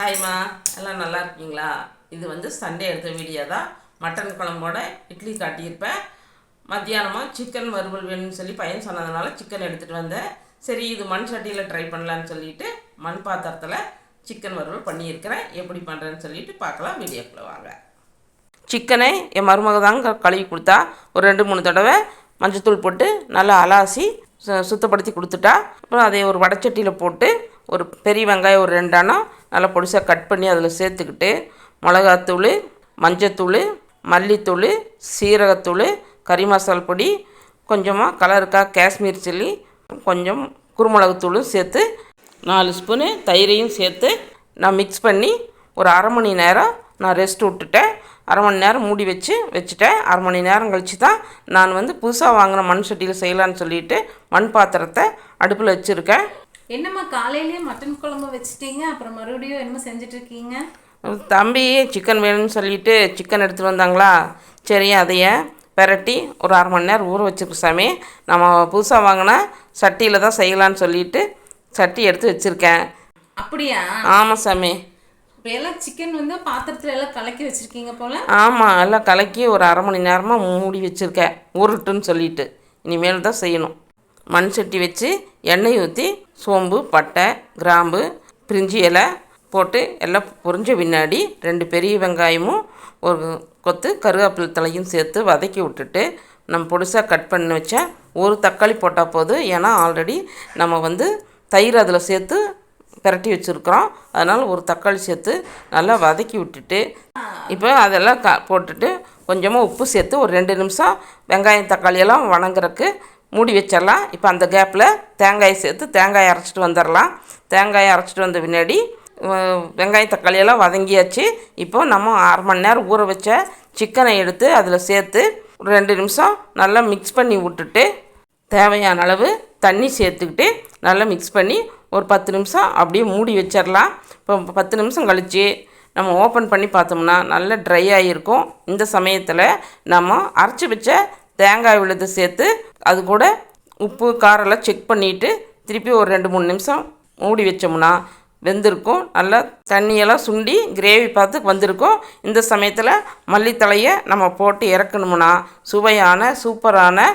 ஹாய்மா, எல்லாம் நல்லா இருக்கீங்களா? இது வந்து சண்டே எடுத்த வீடியோ தான். மட்டன் குழம்போட இட்லி காட்டியிருப்பேன். மத்தியானமாக சிக்கன் வறுவல் வேணும்னு சொல்லி பையன் சொன்னதுனால சிக்கன் எடுத்துகிட்டு வந்தேன். சரி, இது மண் சட்டியில் ட்ரை பண்ணலான்னு சொல்லிட்டு மண் பாத்திரத்தில் சிக்கன் வறுவல் பண்ணியிருக்கிறேன். எப்படி பண்ணுறேன்னு சொல்லிட்டு பார்க்கலாம். வீடியோக்குள்ளே வாங்க. சிக்கனை என் மருமக தாங்க கழுவி கொடுத்தா. ஒரு 2-3 தடவை மஞ்சத்தூள் போட்டு நல்லா அலாசி சுத்தப்படுத்தி கொடுத்துட்டா. அப்புறம் அதை ஒரு வடச்சட்டியில் போட்டு ஒரு பெரிய வெங்காயம் ஒரு 2 அணம் நல்லா பொடிசாக கட் பண்ணி அதில் சேர்த்துக்கிட்டு மிளகாத்தூள், மஞ்சத்தூள், மல்லித்தூள், சீரகத்தூள், கறி மசால் பொடி, கொஞ்சமாக கலருக்காக காஷ்மீர் சில்லி, கொஞ்சம் குருமிளகுத்தூளும் சேர்த்து 4 ஸ்பூனு தயிரையும் சேர்த்து நான் மிக்ஸ் பண்ணி ஒரு அரை மணி நேரம் நான் ரெஸ்ட் விட்டுட்டேன். அரை மணி நேரம் மூடி வச்சுட்டேன். அரை மணி நேரம் கழித்து தான் நான் வந்து புதுசாக வாங்கின மண் சட்டியில் செய்யலான்னு சொல்லிட்டு மண் பாத்திரத்தை அடுப்பில் வச்சுருக்கேன். என்னம்மா காலையிலேயே மட்டன் குழம்பு வச்சுட்டீங்க, அப்புறம் மறுபடியும் என்னமோ செஞ்சிட்ருக்கீங்க? தம்பி சிக்கன் வேணும்னு சொல்லிட்டு சிக்கன் எடுத்துகிட்டு வந்தாங்களா, சரி அதையே பெரட்டி ஒரு அரை மணி நேரம் ஊற வச்சுருக்க சாமி. நம்ம புதுசாக வாங்கினா சட்டியில் தான் செய்யலான்னு சொல்லிட்டு சட்டி எடுத்து வச்சுருக்கேன். அப்படியா? ஆமாம் சாமி. இப்போ எல்லாம் சிக்கன் வந்து பாத்திரத்தில் எல்லாம் கலக்கி வச்சுருக்கீங்க போல்? ஆமாம், எல்லாம் கலக்கி ஒரு அரை மணி நேரமாக மூடி வச்சுருக்கேன் ஊருட்டுன்னு சொல்லிட்டு. இனிமேல் தான் செய்யணும். மண் சட்டி வச்சு எண்ணெய் ஊற்றி சோம்பு, பட்டை, கிராம்பு, பிரிஞ்சி இலை போட்டு எல்லாம் பொரிஞ்ச பின்னாடி 2 பெரிய வெங்காயமும் ஒரு கொத்து கருவேப்பிலை தலையும் சேர்த்து வதக்கி விட்டுட்டு நம்ம பொடிசாக கட் பண்ணி வச்ச ஒரு தக்காளி போட்டால் போதும். ஏன்னா ஆல்ரெடி நம்ம வந்து தயிர் அதில் சேர்த்து பிரட்டி வச்சுருக்குறோம். அதனால் ஒரு தக்காளி சேர்த்து நல்லா வதக்கி விட்டுட்டு இப்போ அதெல்லாம் போட்டுட்டு கொஞ்சமாக உப்பு சேர்த்து ஒரு 2 நிமிஷம் வெங்காயம் தக்காளியெல்லாம் வணங்குறதுக்கு மூடி வச்சிடலாம். இப்போ அந்த கேப்பில் தேங்காயை சேர்த்து தேங்காயை அரைச்சிட்டு வந்துடலாம். தேங்காயை அரைச்சிட்டு வந்த பின்னாடி வெங்காயம் தக்காளியெல்லாம் வதங்கியாச்சு. இப்போ நம்ம அரை மணி நேரம் ஊற வச்ச சிக்கனை எடுத்து அதில் சேர்த்து ஒரு 2 நிமிஷம் நல்லா மிக்ஸ் பண்ணி விட்டுட்டு தேவையான அளவு தண்ணி சேர்த்துக்கிட்டு நல்லா மிக்ஸ் பண்ணி ஒரு 10 நிமிஷம் அப்படியே மூடி வச்சிடலாம். இப்போ 10 நிமிஷம் கழித்து நம்ம ஓப்பன் பண்ணி பார்த்தோம்னா நல்லா ட்ரை ஆகியிருக்கும். இந்த சமயத்தில் நம்ம அரைச்சி வச்ச தேங்காய் விழுது சேர்த்து அது கூட உப்பு காரெல்லாம் செக் பண்ணிவிட்டு திருப்பி ஒரு 2-3 நிமிஷம் மூடி வச்சோம்னா வெந்திருக்கும். நல்லா தண்ணியெல்லாம் சுண்டி கிரேவி பார்த்து வந்திருக்கும். இந்த சமயத்தில் மல்லித்தழையை நம்ம போட்டு இறக்கணும்னா சுவையான சூப்பரான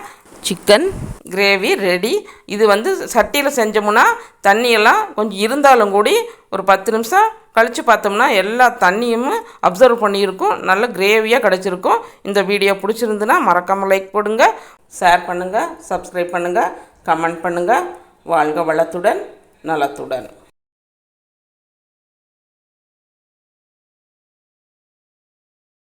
சிக்கன் கிரேவி ரெடி. இது வந்து சட்டியில் செஞ்சோம்னா தண்ணியெல்லாம் கொஞ்சம் இருந்தாலும் கூடி ஒரு 10 நிமிஷம் கழித்து பார்த்தோம்னா எல்லா தண்ணியும் அப்சர்வ் பண்ணியிருக்கும். நல்ல கிரேவியாக கிடச்சிருக்கும். இந்த வீடியோ பிடிச்சிருந்துன்னா மறக்காமல் லைக் போடுங்க, ஷேர் பண்ணுங்கள், சப்ஸ்கிரைப் பண்ணுங்கள், கமெண்ட் பண்ணுங்கள். வாழ்க வளத்துடன் நலத்துடன்.